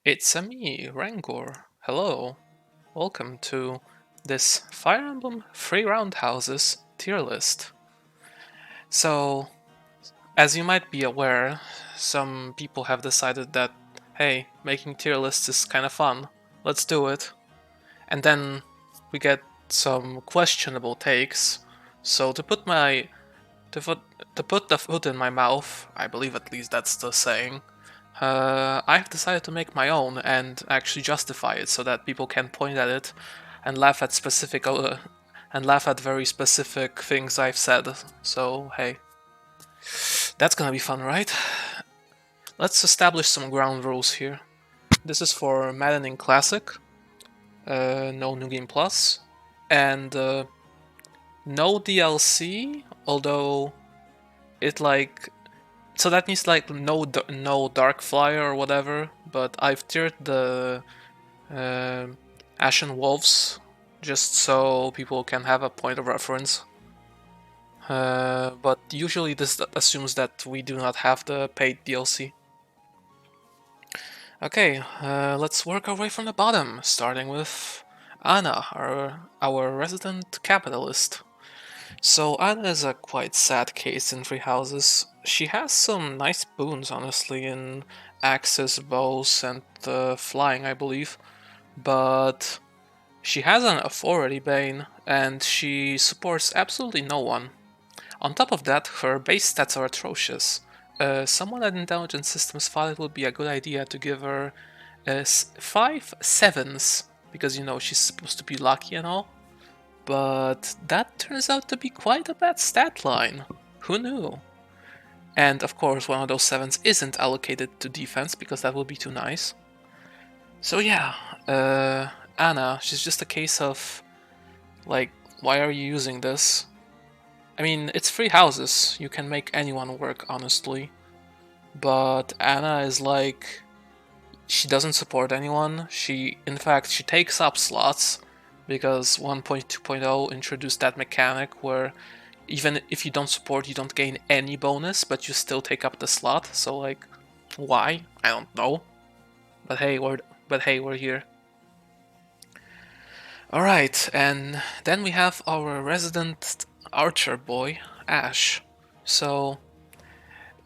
It's a me, Rengor. Hello. Welcome to this Fire Emblem Free Roundhouses tier list. So, as you might be aware, some people have decided that, hey, making tier lists is kind of fun. Let's do it. And then we get some questionable takes. So to put the foot in my mouth, I believe at least that's the saying. I've decided to make my own and actually justify it so that people can point at it and laugh at very specific things I've said. So hey, that's gonna be fun, right? Let's establish some ground rules here. This is for Maddening Classic, no New Game Plus, and no DLC. Although so that means no Dark Flyer or whatever, but I've tiered the Ashen Wolves just so people can have a point of reference. But usually this assumes that we do not have the paid DLC. Okay, let's work our way from the bottom, starting with Anna, our resident capitalist. So Anna is a quite sad case in Three Houses. She has some nice boons, honestly, in axes, bows, and flying, I believe. But she has an authority bane, and she supports absolutely no one. On top of that, her base stats are atrocious. Someone at Intelligence Systems thought it would be a good idea to give her 5 sevens, because you know she's supposed to be lucky and all. But that turns out to be quite a bad stat line. Who knew? And of course, one of those sevens isn't allocated to defense because that would be too nice. So yeah, Anna, she's just a case of, like, why are you using this? I mean, it's Free Houses, you can make anyone work, honestly. But Anna is like, she doesn't support anyone. In fact, she takes up slots, because 1.2.0 introduced that mechanic where even if you don't support, you don't gain any bonus, but you still take up the slot. So like, why? I don't know. But hey, we're here. All right, and then we have our resident archer boy, Ashe. So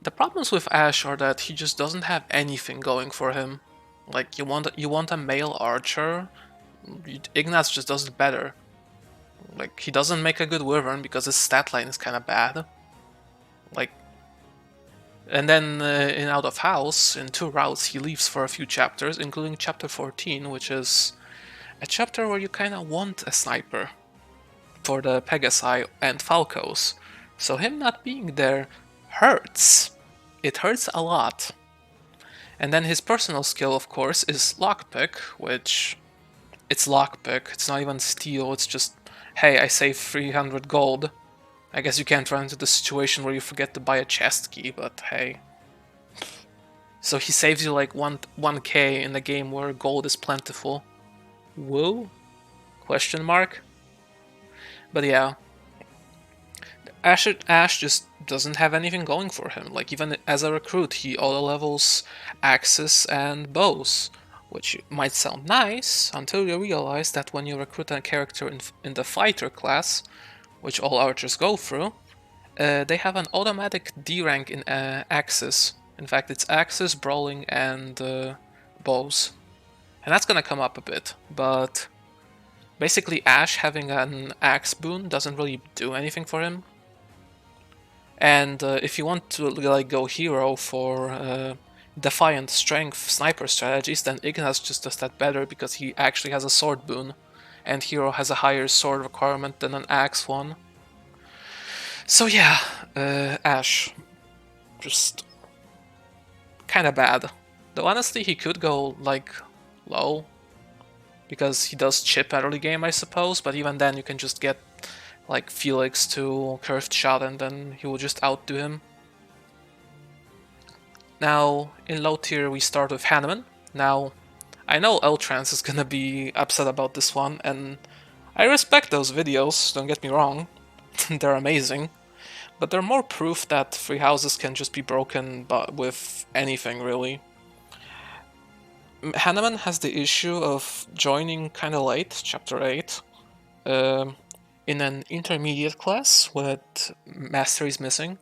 the problems with Ashe are that he just doesn't have anything going for him. Like, you want a male archer, Ignatz just does it better. Like, he doesn't make a good wyvern because his stat line is kind of bad. Like, and then in Out of House, in 2 routes, he leaves for a few chapters, including chapter 14, which is a chapter where you kind of want a sniper for the Pegasi and Falcos. So him not being there hurts. It hurts a lot. And then his personal skill, of course, is Lockpick, which... it's Lockpick, it's not even steal, it's just, hey, I saved 300 gold. I guess you can't run into the situation where you forget to buy a chest key, but hey. So he saves you like 1k in a game where gold is plentiful. Whoa? Question mark? But yeah. Ashe just doesn't have anything going for him. Like, even as a recruit, he auto-levels axes and bows, which might sound nice until you realize that when you recruit a character in the fighter class, which all archers go through, they have an automatic D rank in axes. In fact, it's axes, brawling, and bows. And that's gonna come up a bit, but basically Ashe having an axe boon doesn't really do anything for him. And if you want to like go hero for Defiant Strength sniper strategies, then Ignatz just does that better because he actually has a sword boon, and hero has a higher sword requirement than an axe one. So yeah, Ashe, just kinda bad. Though honestly, he could go like low, because he does chip early game, I suppose, but even then you can just get like Felix to curved shot and then he will just outdo him. Now, in low tier we start with Hanneman. Now, I know Ltranc is gonna be upset about this one, and I respect those videos, don't get me wrong. They're amazing. But they're more proof that Free Houses can just be broken with anything, really. Hanneman has the issue of joining kind of late, chapter 8, in an intermediate class with masteries missing,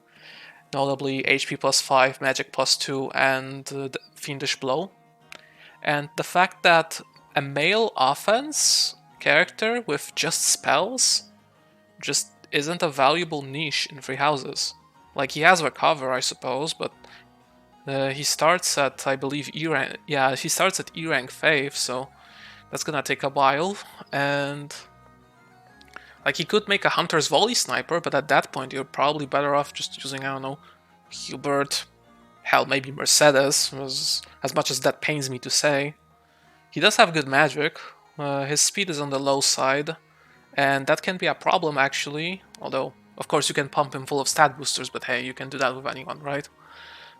notably HP plus 5, magic plus 2, and the fiendish blow. And the fact that a male offense character with just spells just isn't a valuable niche in Free Houses. Like, he has Recover, I suppose, but he starts at, I believe, E rank. Yeah, he starts at E rank 5, so that's gonna take a while. And like, he could make a Hunter's Volley Sniper, but at that point you're probably better off just using, I don't know, Hubert, hell, maybe Mercedes, as much as that pains me to say. He does have good magic. His speed is on the low side, and that can be a problem actually, although of course you can pump him full of stat boosters, but hey, you can do that with anyone, right?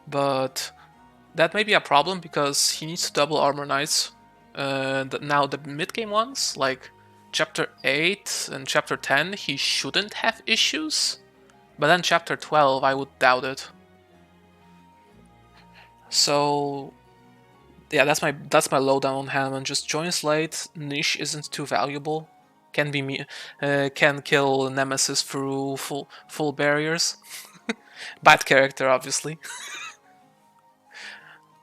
But that may be a problem because he needs to double Armor Knights. Now the mid-game ones, like Chapter 8 and Chapter 10, he shouldn't have issues, but then Chapter 12, I would doubt it. So yeah, that's my lowdown on Hanneman. Just joins late, niche isn't too valuable, can kill Nemesis through full barriers. Bad character, obviously.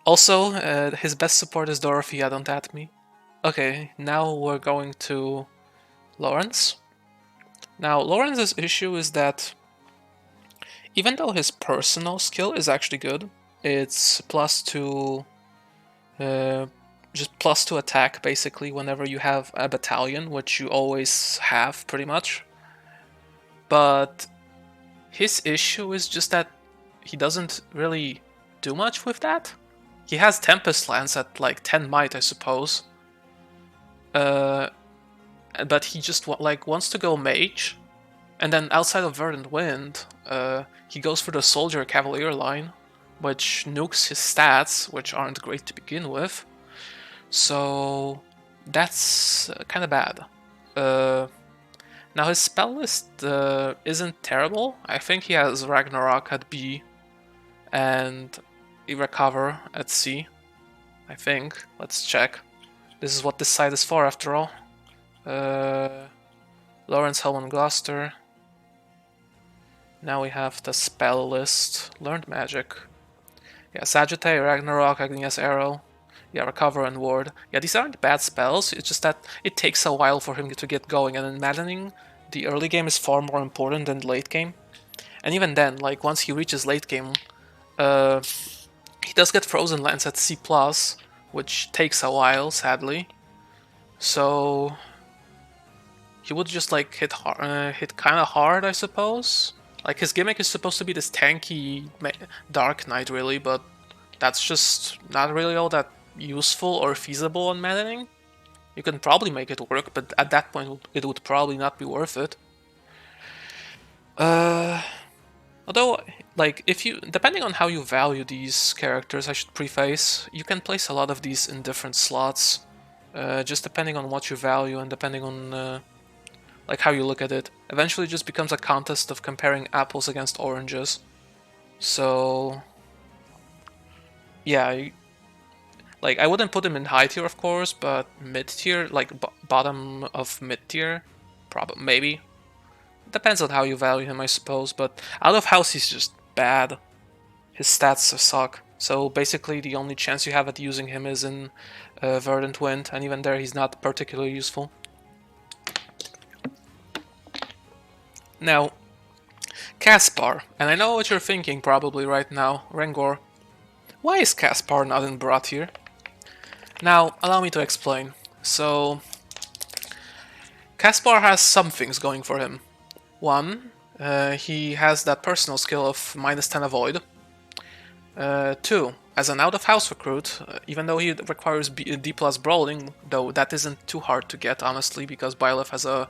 Also, his best support is Dorothea, don't at me. Okay, now we're going to Lorenz. Now, Lorenz's issue is that even though his personal skill is actually good, it's +2, just +2 attack basically whenever you have a battalion, which you always have pretty much. But his issue is just that he doesn't really do much with that. He has Tempest Lance at like 10 might, I suppose. But he just wants to go mage, and then outside of Verdant Wind, he goes for the Soldier Cavalier line, which nukes his stats, which aren't great to begin with. So that's kind of bad. Now his spell list isn't terrible. I think he has Ragnarok at B and Recover at C. I think. Let's check. This is what this site is for, after all. Lorenz, Helm, Gloucester. Now we have the spell list. Learned Magic. Yeah, Sagittae, Ragnarok, Agnias Arrow. Yeah, Recover and Ward. Yeah, these aren't bad spells, it's just that it takes a while for him to get going, and in Maddening, the early game is far more important than the late game. And even then, like, once he reaches late game, he does get Frozen Lance at C+, which takes a while, sadly. So he would just like hit kind of hard, I suppose. Like, his gimmick is supposed to be this tanky Dark Knight, really, but that's just not really all that useful or feasible on Maddening. You can probably make it work, but at that point it would probably not be worth it. Although, like, depending on how you value these characters, I should preface, you can place a lot of these in different slots, just depending on what you value and depending on like how you look at it. Eventually it just becomes a contest of comparing apples against oranges. So yeah, like, I wouldn't put him in high tier, of course, but mid tier, like bottom of mid tier, probably, maybe. Depends on how you value him, I suppose, but out of house he's just bad. His stats suck. So basically the only chance you have at using him is in Verdant Wind, and even there he's not particularly useful. Now, Caspar, and I know what you're thinking probably right now, Rengor. Why is Caspar not in Brat here? Now, allow me to explain. So, Caspar has some things going for him. One, he has that personal skill of -10 avoid. Two, as an out-of-house recruit, even though he requires D+ brawling, though that isn't too hard to get, honestly, because Byleth has a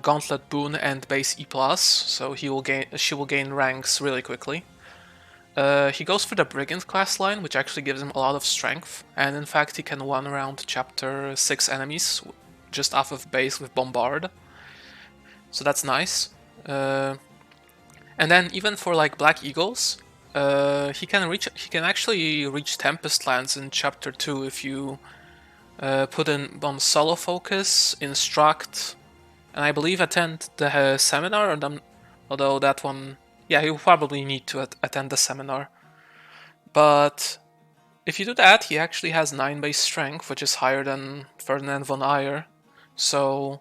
Gauntlet boon and base E+, so she will gain ranks really quickly. He goes for the Brigand class line, which actually gives him a lot of strength, and in fact he can one-round Chapter 6 enemies just off of base with Bombard. So that's nice. And then even for like Black Eagles, He can actually reach Tempest Lands in Chapter 2 if you put in on solo focus, instruct, and I believe attend the seminar. Although that one, yeah, you probably need to attend the seminar. But if you do that, he actually has 9 base strength, which is higher than Ferdinand von Ayer. So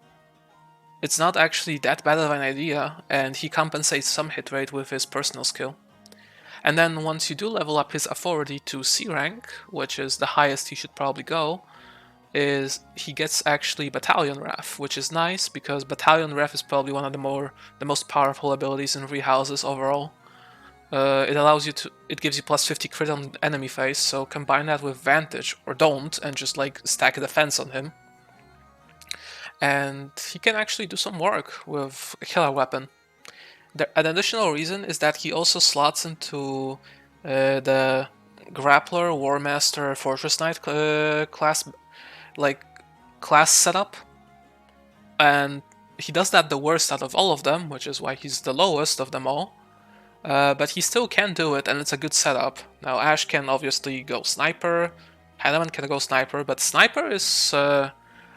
it's not actually that bad of an idea, and he compensates some hit rate with his personal skill. And then once you do level up his authority to C rank, which is the highest he should probably go, is he gets actually Battalion Ref, which is nice because Battalion Ref is probably one of the most powerful abilities in Three Houses overall. It gives you plus 50 crit on enemy face, so combine that with Vantage, or don't, and just like stack a defense on him. And he can actually do some work with a killer weapon. An additional reason is that he also slots into the Grappler, War Master, Fortress Knight class setup, and he does that the worst out of all of them, which is why he's the lowest of them all. But he still can do it, and it's a good setup. Now Ashe can obviously go Sniper, Hanneman can go Sniper, but Sniper is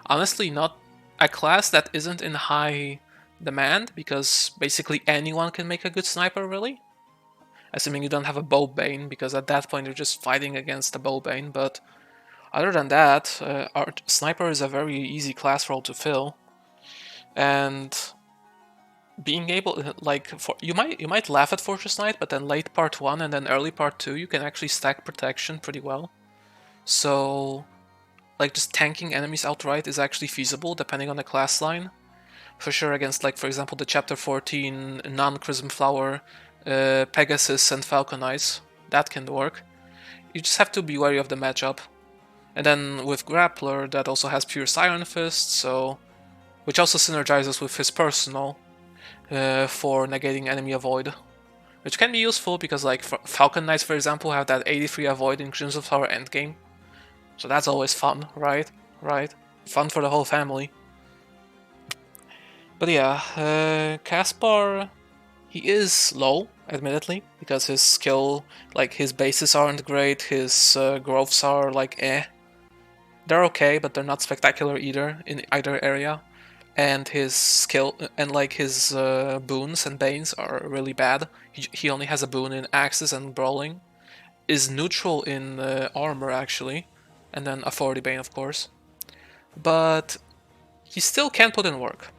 honestly not a class that isn't in high demand, because basically anyone can make a good Sniper, really. Assuming you don't have a Bowbane, because at that point you're just fighting against a Bowbane, but other than that, our Sniper is a very easy class role to fill. And being able, you might laugh at Fortress Knight, but then late part 1 and then early part 2, you can actually stack protection pretty well. So, like, just tanking enemies outright is actually feasible, depending on the class line. For sure against, like, for example, the Chapter 14 non-Chrism Flower, Pegasus and Falcon Knights. That can work. You just have to be wary of the matchup. And then with Grappler, that also has pure Siren Fist, so which also synergizes with his personal for negating enemy avoid. Which can be useful because, like, Falcon Knights, for example, have that 83 avoid in Crimson Flower endgame. So that's always fun, right? Right? Fun for the whole family. But yeah, Caspar, he is low, admittedly, because his skill, like, his bases aren't great, his growths are, like, eh. They're okay, but they're not spectacular either, in either area. And his skill, and like his boons and banes are really bad. He only has a boon in Axes and Brawling. Is neutral in armor, actually. And then Authority Bane, of course. But he still can put in work.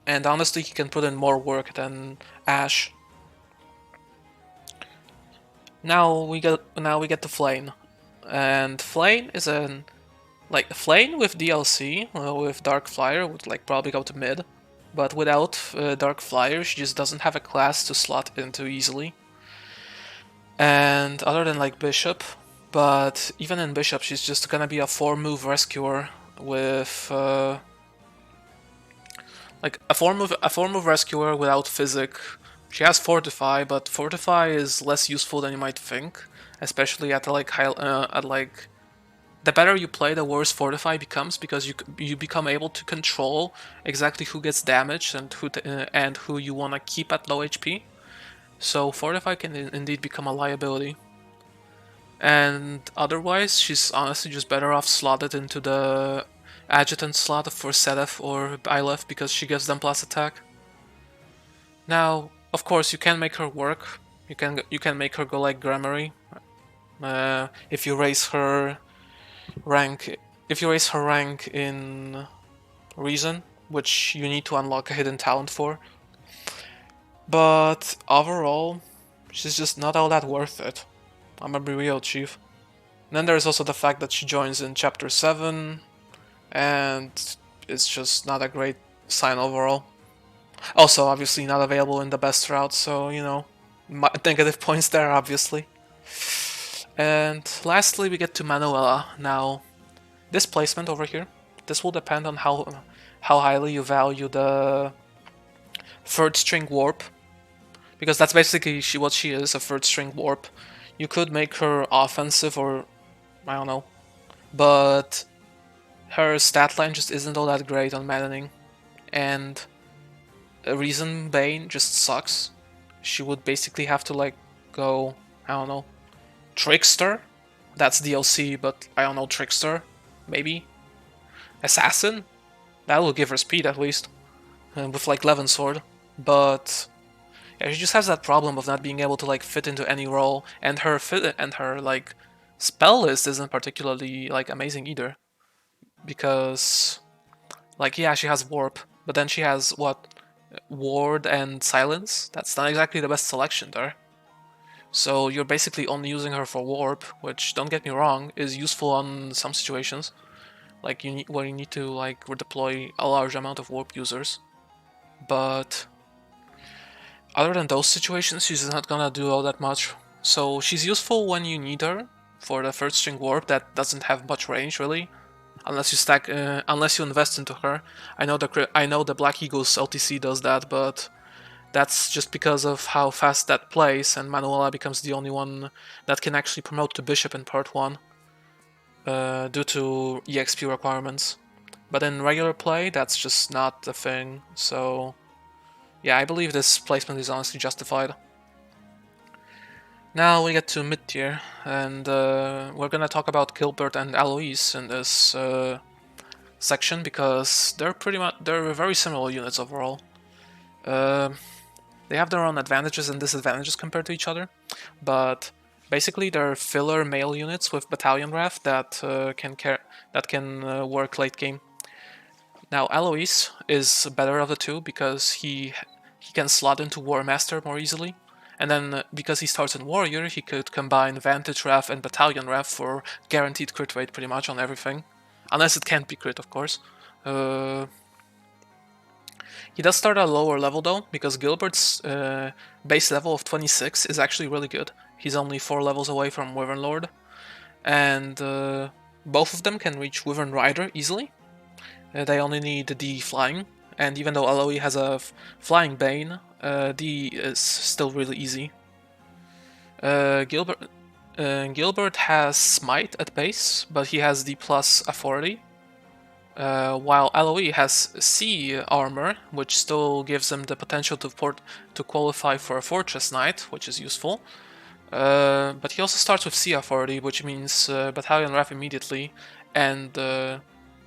And honestly, he can put in more work than Ashe. Now we get to Flayn. And Flayn is an... Like, Flayn with DLC, with Dark Flyer, would like probably go to mid. But without Dark Flyer, she just doesn't have a class to slot into easily. And other than, like, Bishop, but even in Bishop, she's just gonna be a 4-move Rescuer with... like, a 4-move Rescuer without Physic. She has Fortify, but Fortify is less useful than you might think. Especially at, like, the better you play, the worse Fortify becomes, because you become able to control exactly who gets damaged and who you want to keep at low HP. So Fortify can indeed become a liability. And otherwise, she's honestly just better off slotted into the Adjutant slot for Sedef or Byleth, because she gives them plus attack. Now, of course, you can make her work. You can make her go like Gramarye. If you raise her rank in Reason, which you need to unlock a hidden talent for. But overall, she's just not all that worth it. I'm gonna be real, Chief. And then there's also the fact that she joins in Chapter 7, and it's just not a great sign overall. Also, obviously not available in the best route, so, you know, negative points there, obviously. And lastly, we get to Manuela. Now, this placement over here, this will depend on how highly you value the third string warp, because that's basically what she is, a third string warp. You could make her offensive, or I don't know, but her stat line just isn't all that great on Maddening, and a Reason Bane just sucks. She would basically have to, like, go I don't know, Trickster? That's DLC, but I don't know, Trickster? Maybe? Assassin? That will give her speed at least, with like Levin Sword. But yeah, she just has that problem of not being able to like fit into any role, and her like spell list isn't particularly like amazing either, because like yeah, she has warp, but then she has what, ward and silence. That's not exactly the best selection there. So you're basically only using her for warp, which, don't get me wrong, is useful on some situations, like where you need to like redeploy a large amount of warp users. But other than those situations, she's not gonna do all that much. So she's useful when you need her for the third string warp that doesn't have much range really, unless you invest into her. I know the Black Eagle's LTC does that, but that's just because of how fast that plays, and Manuela becomes the only one that can actually promote to Bishop in part 1, due to EXP requirements. But in regular play, that's just not the thing, so yeah, I believe this placement is honestly justified. Now we get to mid-tier, and we're gonna talk about Gilbert and Alois in this section, because they're very similar units overall. They have their own advantages and disadvantages compared to each other, but basically they're filler male units with battalion ref that can work late game. Now Alois is better of the two because he can slot into War Master more easily, and then because he starts in Warrior, he could combine Vantage Ref and Battalion Ref for guaranteed crit rate pretty much on everything, unless it can't be crit, of course. He does start at a lower level though, because Gilbert's base level of 26 is actually really good. He's only 4 levels away from Wyvern Lord, and both of them can reach Wyvern Rider easily. They only need D flying, and even though Alois has a flying Bane, D is still really easy. Gilbert has Smite at base, but he has D plus Authority, while Alois has C armor, which still gives him the potential to qualify for a Fortress Knight, which is useful. But he also starts with C authority, which means battalion ref immediately and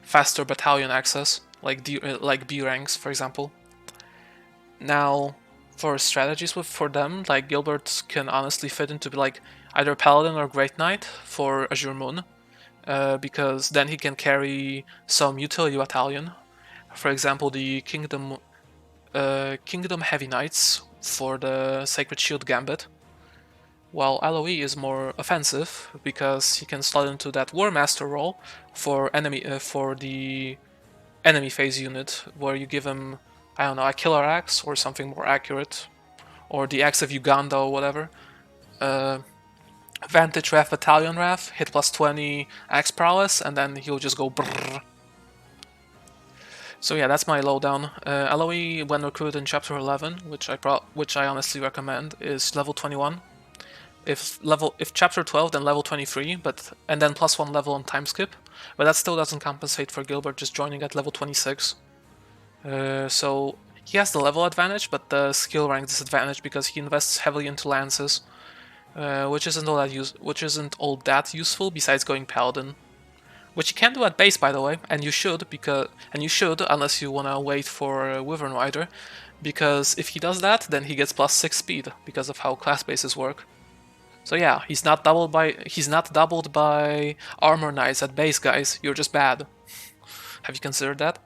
faster battalion access, like B ranks, for example. Now, for strategies for them, like Gilbert can honestly fit into like either Paladin or Great Knight for Azure Moon, because then he can carry some utility battalion. For example, the Kingdom Heavy Knights for the Sacred Shield Gambit. While Alois is more offensive because he can slot into that War Master role for the enemy phase unit, where you give him, I don't know, a Killer Axe or something more accurate, or the Axe of Uganda or whatever. Vantage Ref, Battalion Ref, hit plus 20 Axe Prowess, and then he'll just go brrrr. So yeah, that's my lowdown. Alois, when recruited in Chapter 11, which I honestly recommend, is level 21. If Chapter 12, then level 23, and then plus 1 level on time skip. But that still doesn't compensate for Gilbert just joining at level 26. So he has the level advantage, but the skill rank disadvantage because he invests heavily into lances, which isn't all that useful besides going Paladin. Which you can do at base, by the way, and you should unless you wanna wait for Wyvern Rider, because if he does that, then he gets plus 6 speed because of how class bases work. So yeah, he's not doubled by Armor Knights at base, guys. You're just bad. Have you considered that?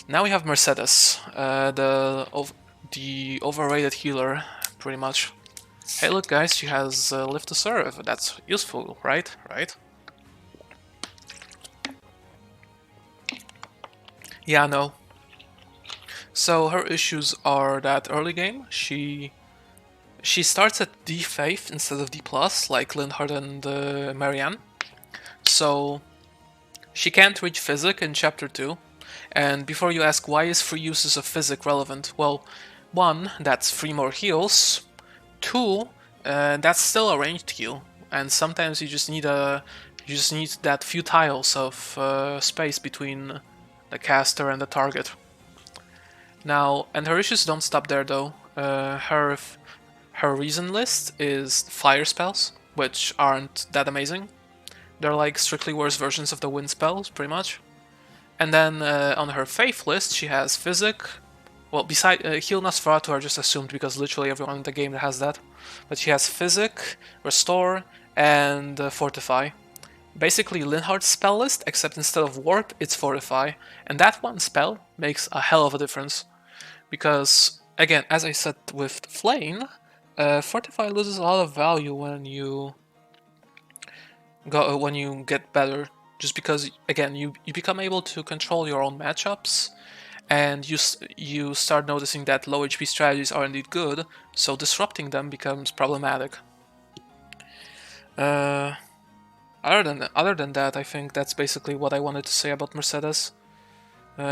Now we have Mercedes, the overrated healer, pretty much. Hey, look, guys, she has Lift to Serve. That's useful, right? Right? Yeah, no. So her issues are that early game, she starts at D Faith instead of D+, like Linhardt and Marianne. So she can't reach Physic in Chapter 2. And before you ask why is free uses of Physic relevant, well, 1, that's 3 more heals. 2, that's still a ranged heal, and sometimes you just need that few tiles of space between the caster and the target. Now, and her issues don't stop there though. her reason list is fire spells, which aren't that amazing. They're like strictly worse versions of the wind spells, pretty much. And then on her faith list, she has physic. Well, beside heal Nosferatu are just assumed because literally everyone in the game has that. But she has physic, restore, and fortify. Basically Linhardt's spell list, except instead of warp, it's fortify. And that one spell makes a hell of a difference. Because, again, as I said with Flayn, fortify loses a lot of value when you get better. Just because, again, you become able to control your own matchups, and you start noticing that low HP strategies are indeed good, so disrupting them becomes problematic. Other than that, I think that's basically what I wanted to say about Mercedes.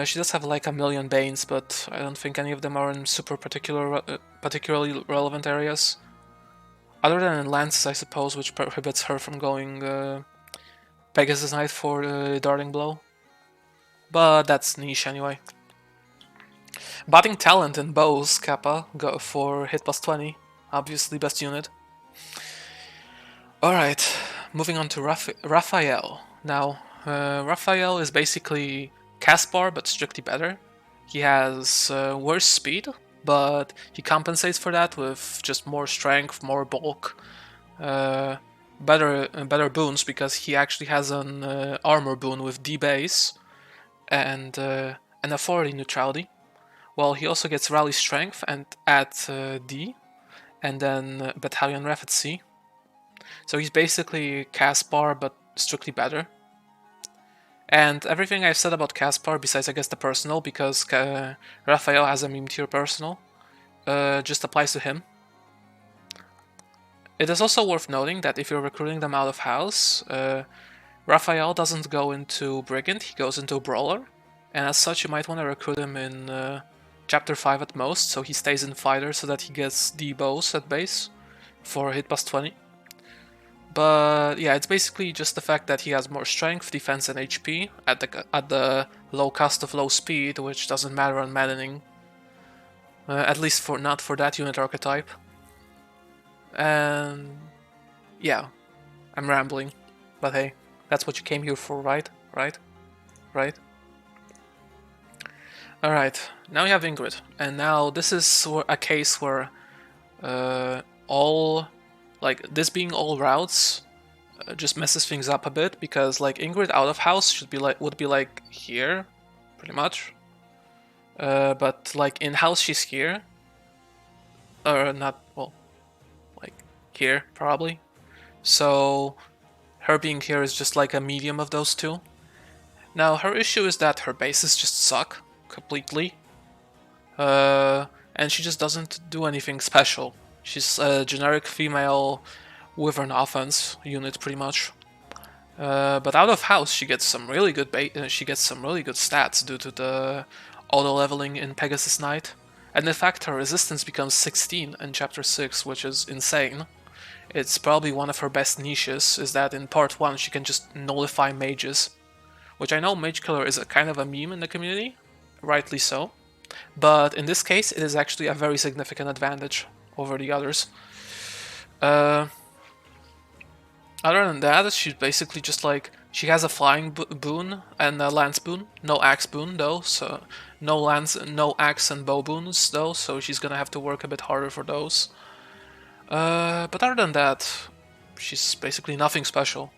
She does have like a million Banes, but I don't think any of them are in super particularly relevant areas. Other than in Lances, I suppose, which prohibits her from going Pegasus Knight for Darting Blow. But that's niche anyway. Botting Talent in bows, Kappa, go for hit plus 20. Obviously best unit. Alright, moving on to Raphael. Now, Raphael is basically Caspar, but strictly better. He has worse speed, but he compensates for that with just more strength, more bulk, better boons, because he actually has an armor boon with D base and an authority neutrality. Well, he also gets rally strength and at D, and then battalion ref at C. So he's basically Caspar, but strictly better. And everything I've said about Caspar, besides I guess the personal, because Raphael has a meme tier personal, just applies to him. It is also worth noting that if you're recruiting them out of house, Raphael doesn't go into Brigand, he goes into Brawler, and as such you might want to recruit him in Chapter 5 at most, so he stays in Fighter so that he gets D bows at base for hit plus 20. But yeah, it's basically just the fact that he has more strength, defense, and HP at the low cost of low speed, which doesn't matter on Maddening. At least not for that unit archetype. And yeah, I'm rambling, but hey, that's what you came here for, right? Right? Alright, now we have Ingrid, and now this is a case where this being all routes just messes things up a bit, because like Ingrid out of house would be like here, pretty much. But like in house she's here, or not, well, like here probably. So her being here is just like a medium of those two. Now her issue is that her bases just suck completely, and she just doesn't do anything special. She's a generic female wyvern offense unit, pretty much. But out of house, she gets some really good stats due to the auto leveling in Pegasus Knight, and in fact her resistance becomes 16 in Chapter 6, which is insane. It's probably one of her best niches, is that in Part 1 she can just nullify mages, which I know Mage Killer is a kind of a meme in the community, rightly so, but in this case it is actually a very significant advantage over the others. Other than that, she's basically just like, she has a flying boon and a lance boon, no axe boon though, so no axe and bow boons though, so she's gonna have to work a bit harder for those. But other than that, she's basically nothing special.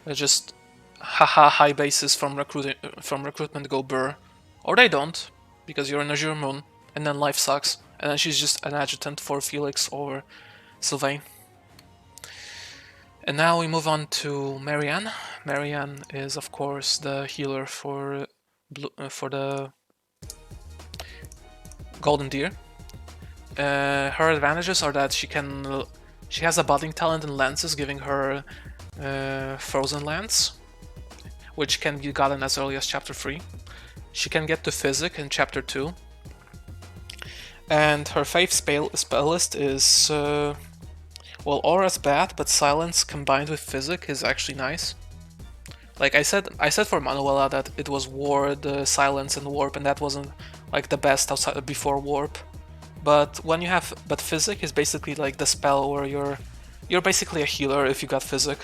Just haha high bases from recruitment go burr, or they don't, because you're in Azure Moon, and then life sucks, and then she's just an adjutant for Felix or Sylvain. And now we move on to Marianne. Marianne is of course the healer for the Golden Deer. Her advantages are that she has a budding talent in lances, giving her Frozen Lance, which can be gotten as early as Chapter 3. She can get to Physic in Chapter 2. And her Faith spell list is, well, Aura's bad, but Silence combined with Physic is actually nice. Like I said for Manuela that it was Ward, Silence, and Warp, and that wasn't like the best outside before Warp. But when you have, but physic is basically like the spell where you're basically a healer if you got physic.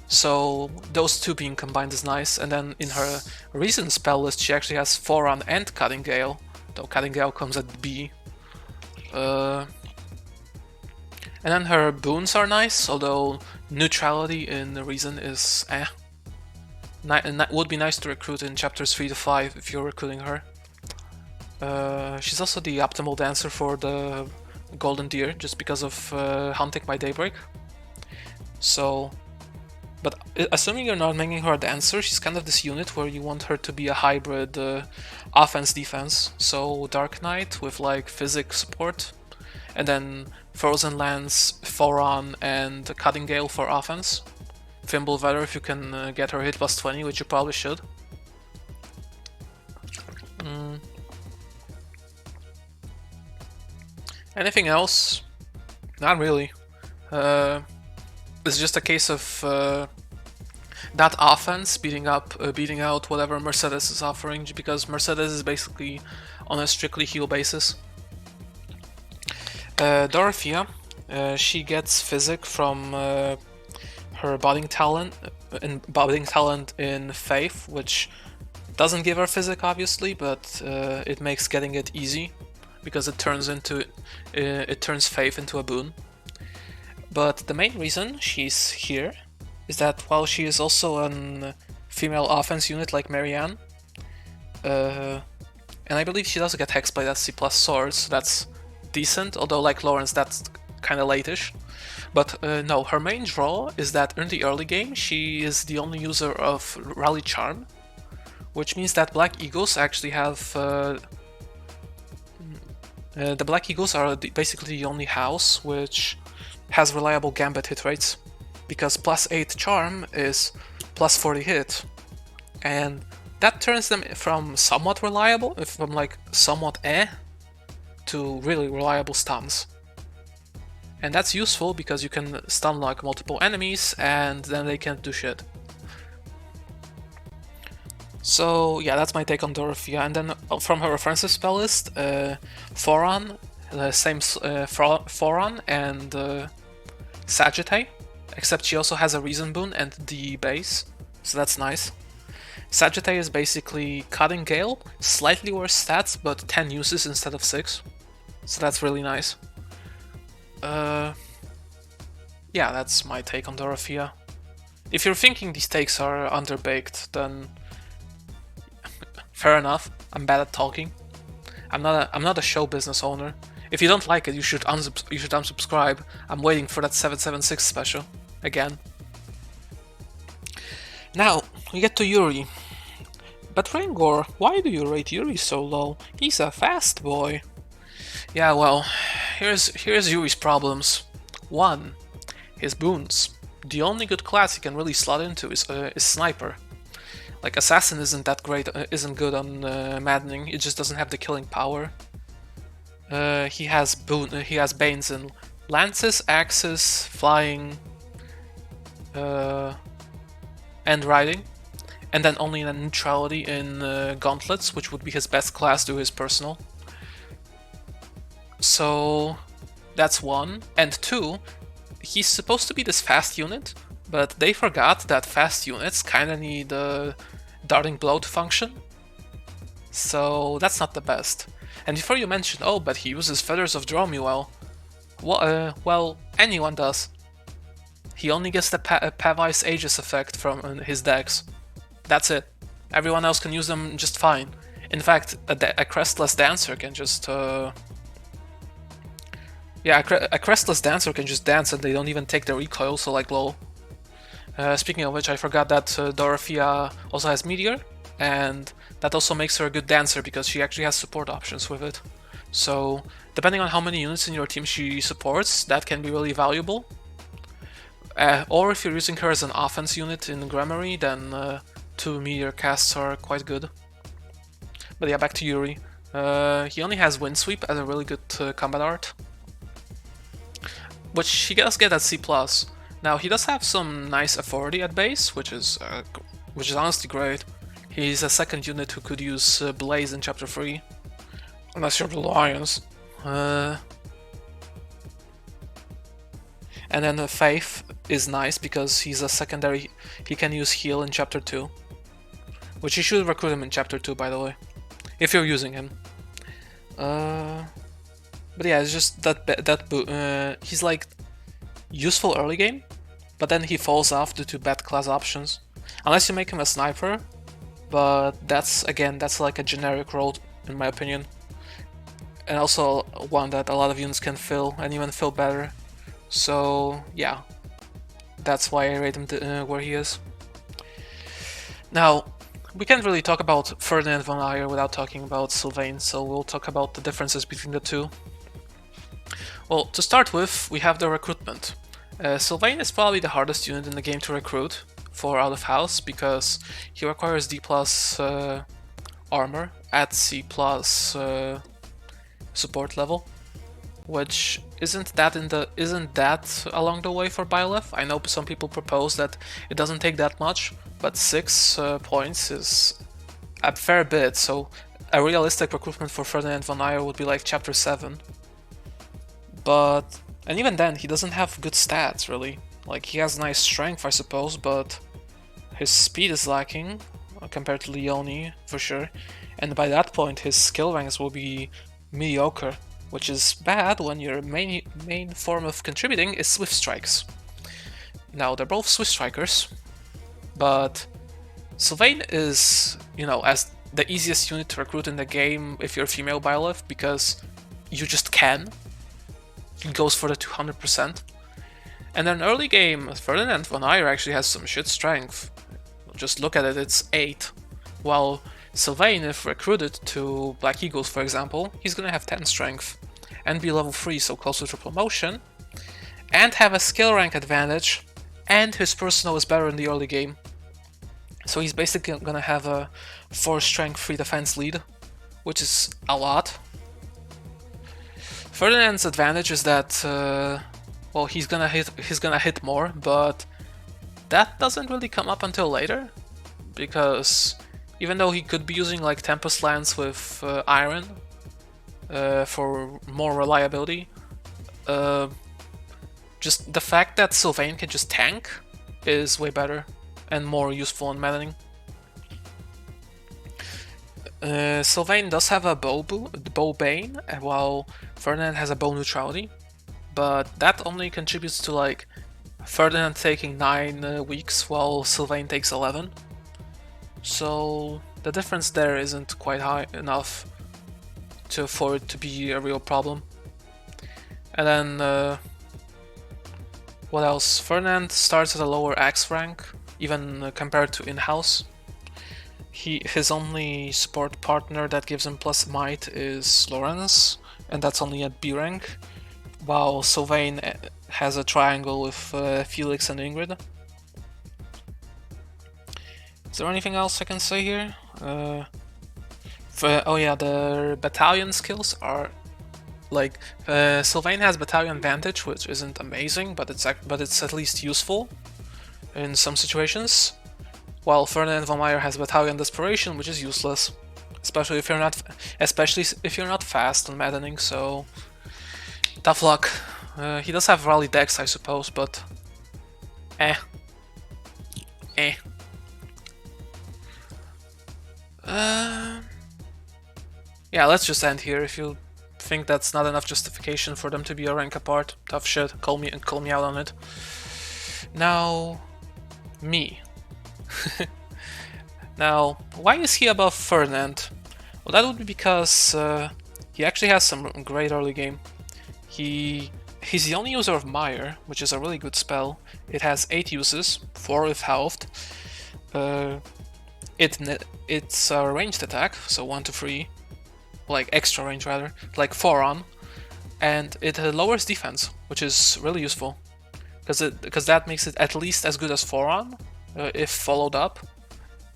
So those two being combined is nice. And then in her recent spell list, she actually has Forerun and Cutting Gale, though Cutting Gale comes at B. And then her boons are nice, although neutrality in the reason is eh. Would be nice to recruit in chapters 3 to 5 if you're recruiting her. She's also the optimal dancer for the Golden Deer, just because of Hunting by Daybreak. So, but assuming you're not making her a dancer, she's kind of this unit where you want her to be a hybrid offense-defense. So Dark Knight with like physics support, and then Frozen Lance, Forerun, and Cutting Gale for offense. Thimble Vetter if you can get her hit plus 20, which you probably should. Anything else? Not really. It's just a case of that offense beating out whatever Mercedes is offering, because Mercedes is basically on a strictly heal basis. Dorothea, she gets physic from her budding talent in Faith, which doesn't give her physic obviously, but it makes getting it easy because it turns Faith into a boon. But the main reason she's here is that while she is also a female offense unit like Marianne, and I believe she does get Hexblade as C+ sword, so that's decent, although like Lorenz that's kinda late-ish. But no, her main draw is that in the early game she is the only user of Rally Charm, which means that Black Eagles actually have... the Black Eagles are basically the only house which has reliable Gambit hit rates, because +8 Charm is +40 hit, and that turns them from somewhat reliable, from like somewhat to really reliable stuns. And that's useful because you can stun lock multiple enemies and then they can't do shit. So yeah, that's my take on Dorothea. And then from her offensive spell list, Forerun, Forerun and Sagittae, except she also has a Reason boon and the base, so that's nice. Sagittae is basically Cutting Gale, slightly worse stats, but 10 uses instead of 6, so that's really nice. Yeah, that's my take on Dorothea. If you're thinking these takes are underbaked, then fair enough. I'm bad at talking. I'm not a show business owner. If you don't like it, you should unsubscribe. I'm waiting for that 776 special again. Now we get to Yuri. But Rengor, why do you rate Yuri so low? He's a fast boy. Yeah, well, here's Yuri's problems. 1. His boons. The only good class he can really slot into is Sniper. Like, Assassin isn't that great, isn't good on Maddening, it just doesn't have the killing power. He has Banes in Lances, Axes, Flying, and Riding. And then only in Neutrality in Gauntlets, which would be his best class to his personal. So that's 1. And 2, he's supposed to be this fast unit, but they forgot that fast units kinda need a Darting Blow to function. So that's not the best. And before you mention, oh, but he uses Feathers of Dromuel. Well, anyone does. He only gets the Pavice Aegis effect from his decks. That's it. Everyone else can use them just fine. In fact, a Crestless Dancer can just... Yeah, a Crestless Dancer can just dance and they don't even take the recoil, so like lol. Speaking of which, I forgot that Dorothea also has Meteor, and that also makes her a good dancer because she actually has support options with it. So, depending on how many units in your team she supports, that can be really valuable. Or if you're using her as an offense unit in Grammary, then 2 Meteor casts are quite good. But yeah, back to Yuri. He only has Windsweep as a really good combat art, which he does get at C+. Now, he does have some nice authority at base, which is honestly great. He's a second unit who could use Blaze in Chapter 3. Unless you're the Lions. And then Faith is nice because he's a secondary, he can use heal in chapter 2. Which you should recruit him in chapter 2, by the way. If you're using him. But yeah, it's just that he's like useful early game, but then he falls off due to bad class options. Unless you make him a sniper, but that's like a generic role in my opinion. And also one that a lot of units can fill, and even fill better. So yeah, that's why I rate him where he is. Now, we can't really talk about Ferdinand von Ayer without talking about Sylvain, so we'll talk about the differences between the two. Well, to start with, we have the recruitment. Sylvain is probably the hardest unit in the game to recruit for out of house because he requires D+ armor at C+ support level, which isn't that along the way for Byleth. I know some people propose that it doesn't take that much, but 6 points is a fair bit, so a realistic recruitment for Ferdinand von Ayer would be like chapter 7. And even then, he doesn't have good stats, really. Like, he has nice strength, I suppose, but his speed is lacking compared to Leone, for sure. And by that point, his skill ranks will be mediocre, which is bad when your main form of contributing is Swift Strikes. Now, they're both Swift Strikers, but Sylvain is, as the easiest unit to recruit in the game if you're female Byleth, because you just can. He goes for the 200%. And then early game, Ferdinand von Ayer actually has some shit strength. Just look at it, it's 8. While Sylvain, if recruited to Black Eagles, for example, he's gonna have 10 strength and be level 3, so closer to promotion, and have a skill rank advantage, and his personal is better in the early game. So he's basically gonna have a 4 strength 3 defense lead, which is a lot. Ferdinand's advantage is that well, he's gonna hit more, but that doesn't really come up until later, because even though he could be using like Tempest Lance with Iron for more reliability, just the fact that Sylvain can just tank is way better and more useful in Maddening. Sylvain does have a bow bane, while Ferdinand has a bow neutrality, but that only contributes to like Ferdinand taking 9 weeks while Sylvain takes 11. So the difference there isn't quite high enough for it to be a real problem. And then what else? Ferdinand starts at a lower axe rank, even compared to in-house. His only support partner that gives him plus might is Lorenz, and that's only at B rank, while Sylvain has a triangle with Felix and Ingrid. Is there anything else I can say here? Oh yeah, the battalion skills are like Sylvain has battalion vantage, which isn't amazing, but it's at least useful in some situations. While Ferdinand von Ayer has battalion desperation, which is useless, especially if you're not fast on Maddening. So tough luck. He does have rally dex, I suppose, but yeah, let's just end here. If you think that's not enough justification for them to be a rank apart, tough shit. Call me out on it. Now, me. Now, why is he above Ferdinand? Well, that would be because he actually has some great early game. He's the only user of Mire, which is a really good spell. It has 8 uses, 4 if halved. It's a ranged attack, so 1 to 3, like extra range rather, like 4 on, and it lowers defense, which is really useful, because that makes it at least as good as 4 on, if followed up.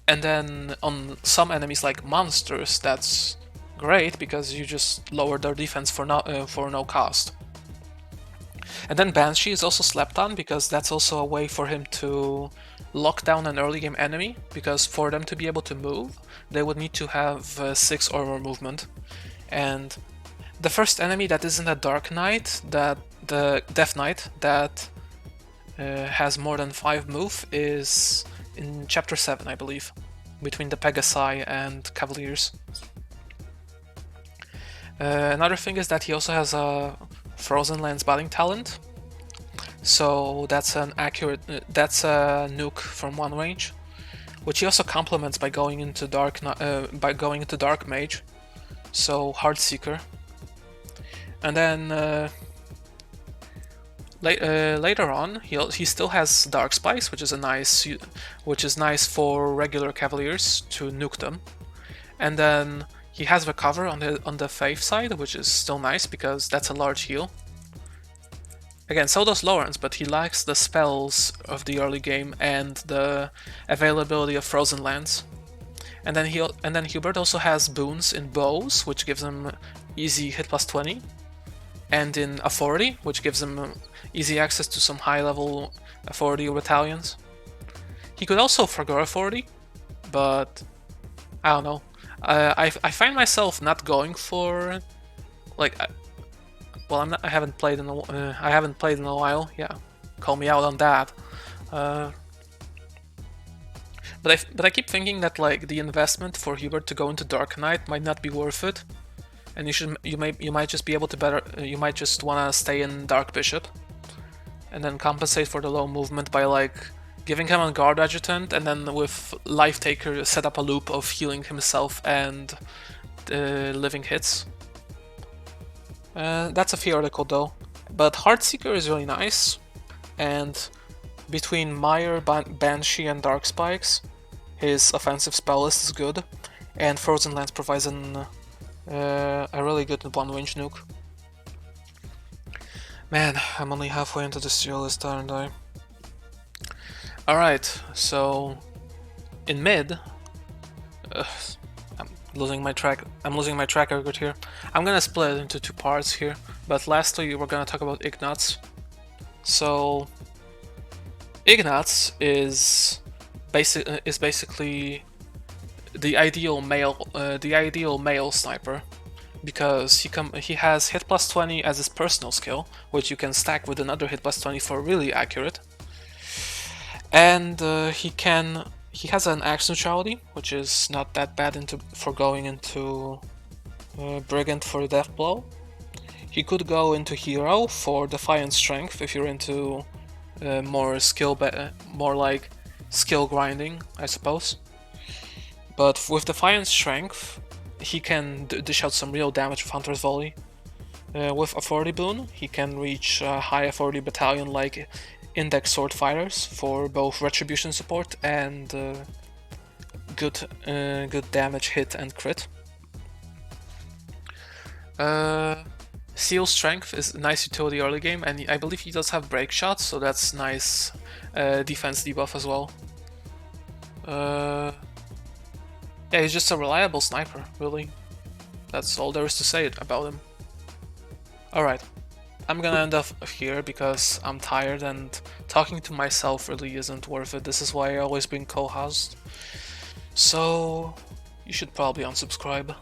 And then on some enemies like monsters, that's great because you just lower their defense for no cost. And then Banshee is also slept on because that's also a way for him to lock down an early game enemy, because for them to be able to move, they would need to have 6 or more movement. And The first enemy that isn't a Dark Knight, that the Death Knight, that has more than 5 move is in Chapter 7, I believe, between the Pegasi and Cavaliers. Another thing is that he also has a Frozen Lands batting talent, so that's an accurate, that's a nuke from one range, which he also complements by going into Dark Mage, so Heartseeker. And then later on, he still has Dark Spikes, which is nice for regular Cavaliers to nuke them. And then he has Recover on the Faith side, which is still nice because that's a large heal. Again, so does Lorenz, but he lacks the spells of the early game and the availability of Frozen Lands. And then Hubert also has boons in Bows, which gives him easy hit plus 20, and in Authority, which gives him easy access to some high-level Authority battalions. He could also forgo Authority, but I don't know. I find myself not going for, like, well, I haven't played in a while. Yeah, call me out on that. But I keep thinking that, like, the investment for Hubert to go into Dark Knight might not be worth it, and you might just be able to you might just wanna stay in Dark Bishop, and then compensate for the low movement by, like, giving him a guard adjutant, and then with Life Taker set up a loop of healing himself and living hits. That's a theoretical though. But Heartseeker is really nice, and between Mire, Banshee, and Dark Spikes, his offensive spell list is good, and Frozen Lands provides a really good one-range nuke. Man, I'm only halfway into this tier list, aren't I? Alright, so in mid, I'm losing my track record here. I'm gonna split it into 2 parts here, but lastly we're gonna talk about Ignatz. So Ignatz is basically the ideal male sniper, because he has hit plus 20 as his personal skill, which you can stack with another hit plus 20 for really accurate. And he has an axe neutrality, which is not that bad for going into Brigand for the death blow. He could go into Hero for Defiant Strength if you're into more like skill grinding, I suppose. But with Defiant Strength, he can dish out some real damage with Hunter's Volley. With Authority Boon, he can reach a high Authority battalion like Index Sword Fighters for both retribution support and good damage hit and crit. Seal Strength is a nice utility early game, and I believe he does have Break Shots, so that's nice defense debuff as well. Yeah, he's just a reliable sniper, really. That's all there is to say about him. Alright. I'm gonna end up here because I'm tired and talking to myself really isn't worth it. This is why I always bring co-host. So you should probably unsubscribe.